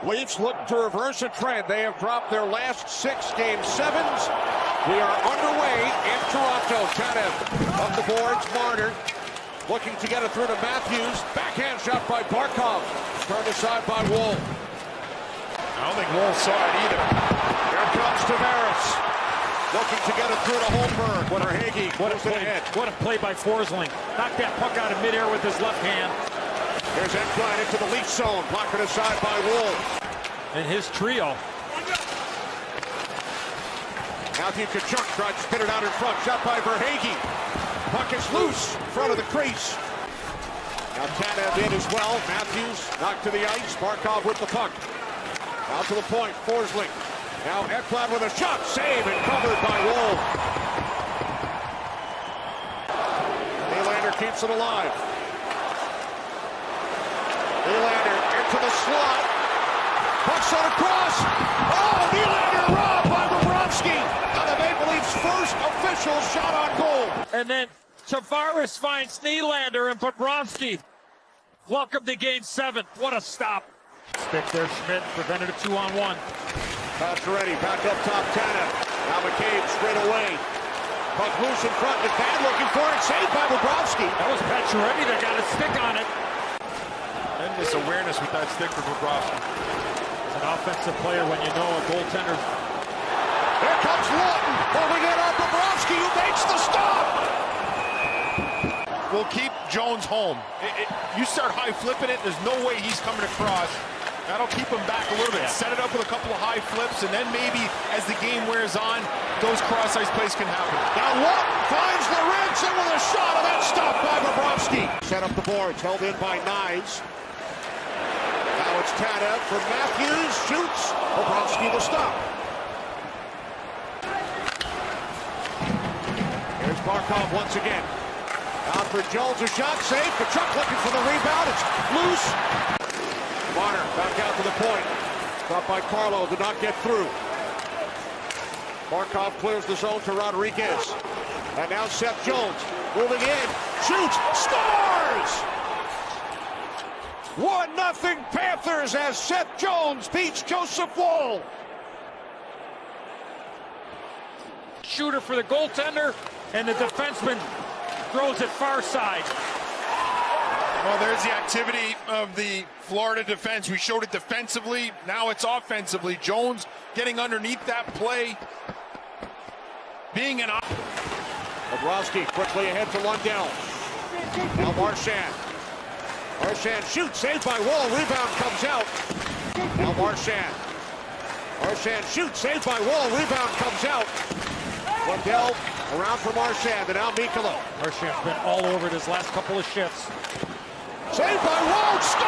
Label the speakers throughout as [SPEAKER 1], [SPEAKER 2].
[SPEAKER 1] Leafs look to reverse a trend. They have dropped their last 6 game 7s. We are underway in Toronto. Tanev up the boards. Marner looking to get it through to Matthews. Backhand shot by Barkov. Turned aside by Woll.
[SPEAKER 2] I don't think Woll saw it either.
[SPEAKER 1] Here comes Tavares. Looking to get it through to Holmberg.
[SPEAKER 3] What a play by Forsling. Knocked that puck out of midair with his left hand.
[SPEAKER 1] Here's Anton into the Leaf zone. Blocked aside by Woll.
[SPEAKER 3] And his trio.
[SPEAKER 1] Matthew Tkachuk tried to spin it out in front. Shot by Verhaeghe. Puck is loose in front of the crease. Now Tanev in as well. Matthews knocked to the ice. Barkov with the puck. Out to the point. Forsling. Now Ekblad with a shot. Save and covered by Woll. Nylander keeps it alive. Nylander into the slot. Puck shot across. Oh, Nylander robbed by Bobrovsky. And the Maple Leafs' first official shot on goal.
[SPEAKER 3] And then Tavares finds Nylander and Bobrovsky. Welcome to game 7. What a stop. Stick there, Schmidt prevented a 2-on-1.
[SPEAKER 1] Pacioretty back up top, Tanev. Now McCabe straight away. Puck loose in front. McCann looking for it. Saved by Bobrovsky.
[SPEAKER 3] That was Pacioretty that got a stick on it.
[SPEAKER 2] And this awareness with that stick for Bobrovsky.
[SPEAKER 3] As an offensive player, when you know a goaltender.
[SPEAKER 1] Here comes Lawton. Holding it on Bobrovsky, who makes the stop.
[SPEAKER 2] We'll keep Jones home. You start high flipping it, there's no way he's coming across. That'll keep him back a little bit. Yeah. Set it up with a couple of high flips, and then maybe as the game wears on, those cross-ice plays can happen.
[SPEAKER 1] Now Lawton finds the ribs and with a shot, and that's stopped by Bobrovsky. Set up the boards, held in by Knives. Now it's Tanev for Matthews, shoots. Bobrovsky the stop. Here's Barkov once again. Out for Jones, a shot saved. Tkachuk looking for the rebound. It's loose. Marner back out to the point. Stopped by Carlo, did not get through. Barkov clears the zone to Rodriguez. And now Seth Jones moving in. Shoots, scores! 1-0 Panthers as Seth Jones beats Joseph Woll.
[SPEAKER 3] Shooter for the goaltender, and the defenseman throws it far side.
[SPEAKER 2] Well, there's the activity of the Florida defense. We showed it defensively. Now it's offensively. Jones getting underneath that play. Being an...
[SPEAKER 1] Bobrovsky quickly ahead to Lundell. Now Marchand. Marchand shoots, saved by Woll. Rebound comes out. Now Marchand. Marchand shoots, saved by Woll. Rebound comes out. Lundell around for Marchand, and now Mikkola.
[SPEAKER 3] Marchand's been all over it his last couple of shifts.
[SPEAKER 1] Saved by Woll, score!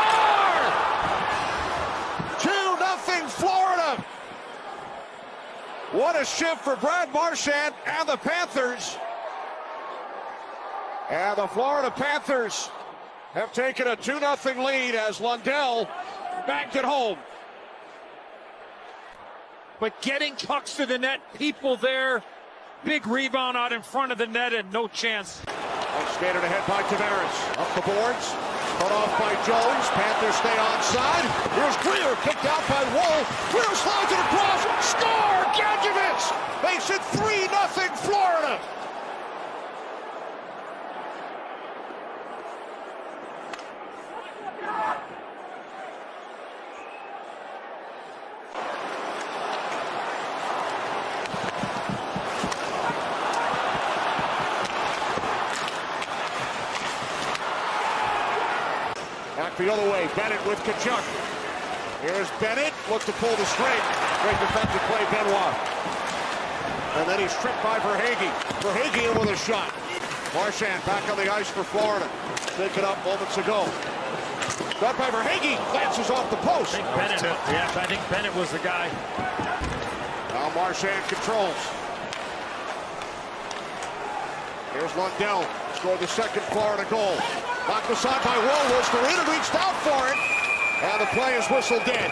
[SPEAKER 1] 2-0 Florida. What a shift for Brad Marchand and the Panthers. And the Florida Panthers have taken a 2-0 lead as Lundell backed it home.
[SPEAKER 3] But getting pucks to the net, people there. Big rebound out in front of the net and no chance.
[SPEAKER 1] Skated ahead by Tavares. Up the boards. Cut off by Jones. Panthers stay onside. Here's Greer, kicked out by Woll. Greer slides it across. Score! Gadjovich makes it 3-0 Florida. Back the other way, Bennett with Tkachuk. Here's Bennett, look to pull the string. Great defensive play, Benoit. And then he's tripped by Verhaeghe. Verhaeghe in with a shot. Marchand back on the ice for Florida. Picked it up moments ago. Got by Verhaeghe, glances off the post.
[SPEAKER 3] I think Bennett was the guy.
[SPEAKER 1] Now Marchand controls. Here's Lundell, scored the second Florida goal. Knocked aside by Woll. Luostarinen reached out for it. And the play is whistled dead.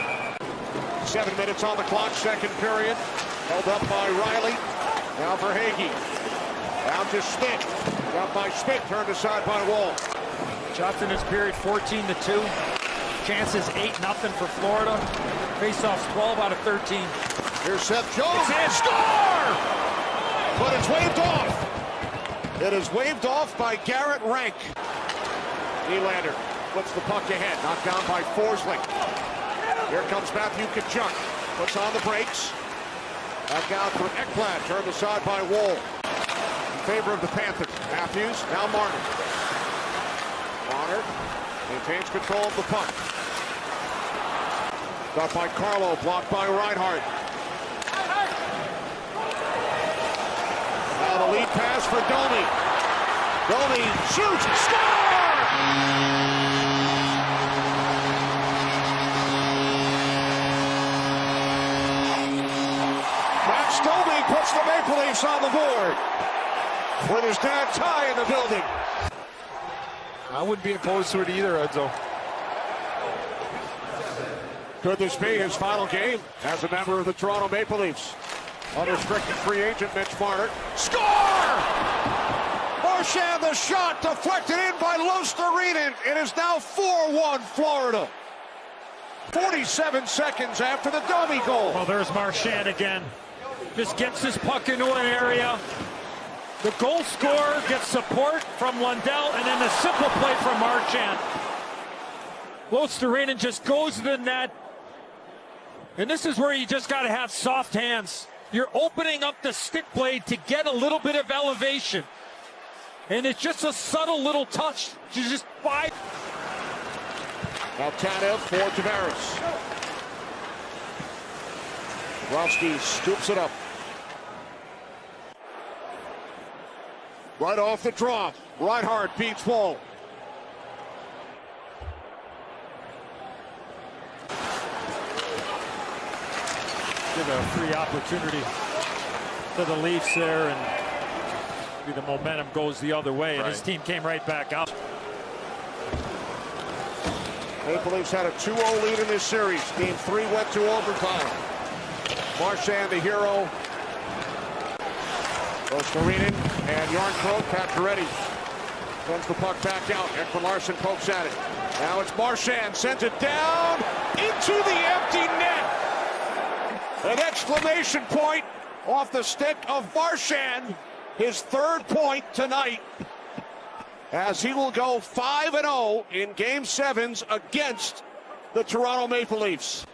[SPEAKER 1] 7 minutes on the clock, second period. Held up by Riley. Now Verhaeghe. Down to Schmidt. Got by Schmidt, turned aside by Woll.
[SPEAKER 3] Shots in this period, 14-2. Chances 8-0 for Florida. Faceoffs 12 out of 13.
[SPEAKER 1] Here's Seth Jonah. Score! But it's waved off. It is waved off by Garrett Rank. Nylander puts the puck ahead. Knocked down by Forsling. Here comes Matthew Tkachuk. Puts on the brakes. Back out for Ekblad. Turned aside by Woll. In favor of the Panthers. Matthews. Now Martin. Marner maintains control of the puck. Got by Carlo. Blocked by Reinhart. Now the lead pass for Domi. Domi shoots. Score! Max Domi puts the Maple Leafs on the board. With his dad Ty in the building.
[SPEAKER 2] I wouldn't be opposed to it either, Edzo.
[SPEAKER 1] Could this be his final game as a member of the Toronto Maple Leafs? Unrestricted free agent Mitch Marner. Score! Marchand the shot deflected in by Luostarinen. It is now 4-1 Florida. 47 seconds after the Domi goal.
[SPEAKER 3] Well, there's Marchand again. Just gets his puck into an area. The goal scorer gets support from Lundell, and then a simple play from Marchand. Luostarinen just goes to the net. And this is where you just got to have soft hands. You're opening up the stick blade to get a little bit of elevation. And it's just a subtle little touch. You just five.
[SPEAKER 1] Now Tanev for Tavares. Rowski scoops it up. Right off the draw. Reinhart beats Woll.
[SPEAKER 3] Give a free opportunity to the Leafs there, and the momentum goes the other way, and his team came right back out.
[SPEAKER 1] Maple Leafs had a 2-0 lead in this series. Game 3 went to overtime. Marchand, the hero. Luostarinen and Jarnkrok. Pacioretty sends the puck back out. Ekman Larsson pokes at it. Now it's Marchand. Sends it down into the empty net. An exclamation point off the stick of Marchand. His third point tonight, as he will go 5-0 in Game 7s against the Toronto Maple Leafs.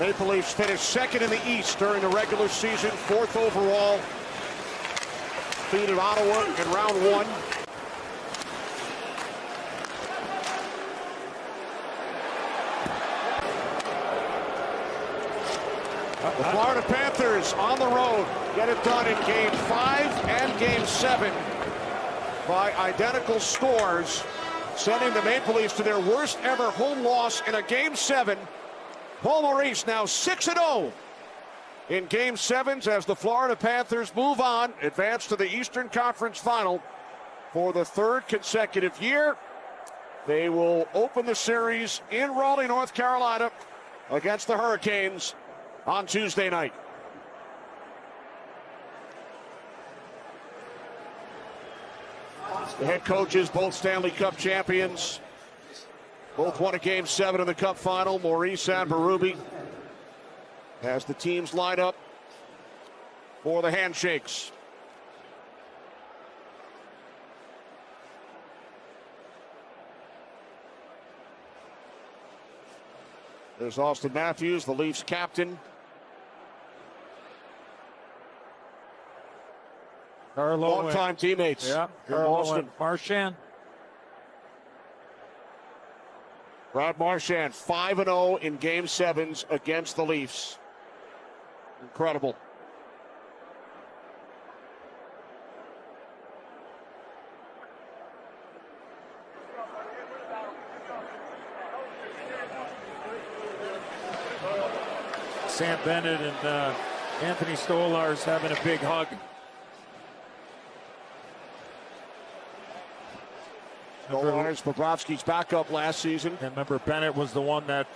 [SPEAKER 1] Maple Leafs finished second in the East during the regular season, 4th overall. Defeated Ottawa in round 1. The Florida Panthers on the road get it done in Game 5 and Game 7 by identical scores, sending the Maple Leafs to their worst ever home loss in a Game 7. Paul Maurice now 6-0 in Game 7s as the Florida Panthers move on, advance to the Eastern Conference Final for the 3rd consecutive year. They will open the series in Raleigh, North Carolina against the Hurricanes on Tuesday night. The head coaches, both Stanley Cup champions, both won a Game 7 in the Cup final. Maurice and Berube, as the teams line up for the handshakes. There's Austin Matthews, the Leafs captain.
[SPEAKER 3] Carlo,
[SPEAKER 1] longtime teammates.
[SPEAKER 3] Yeah, Carlo and Marchand.
[SPEAKER 1] Brad Marchand, 5-0 in Game 7s against the Leafs. Incredible.
[SPEAKER 3] Sam Bennett and Anthony Stolarz having a big hug.
[SPEAKER 1] Stolarz, Bobrovsky's backup last season.
[SPEAKER 3] And remember, Bennett was the one that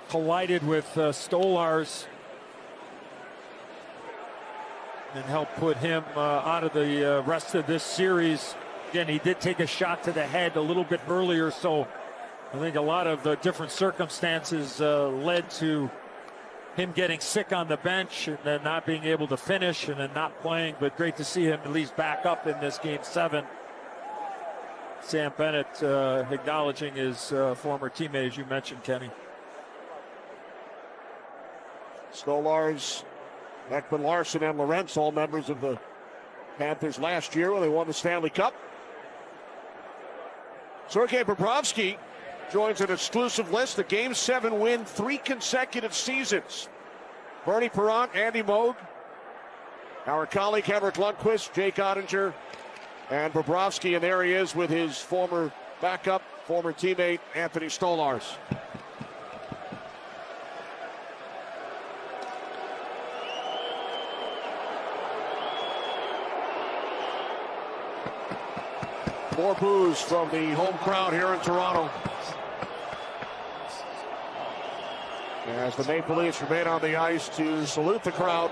[SPEAKER 3] collided with Stolarz and helped put him out of the rest of this series Again, he did take a shot to the head a little bit earlier, so I think a lot of the different circumstances led to him getting sick on the bench and then not being able to finish and then not playing. But great to see him at least back up in this Game 7. Sam Bennett acknowledging his former teammate, as you mentioned, Kenny.
[SPEAKER 1] Stolarz, Ekman Larsson, and Lorentz, all members of the Panthers last year when they won the Stanley Cup. Sergei Bobrovsky joins an exclusive list, a Game 7 win 3 consecutive seasons. Bernie Perrant, Andy Moog, our colleague Henrik Lundqvist, Jake Ottinger, and Bobrovsky, and there he is with his former backup, former teammate, Anthony Stolarz. More boos from the home crowd here in Toronto, as the Maple Leafs remain on the ice to salute the crowd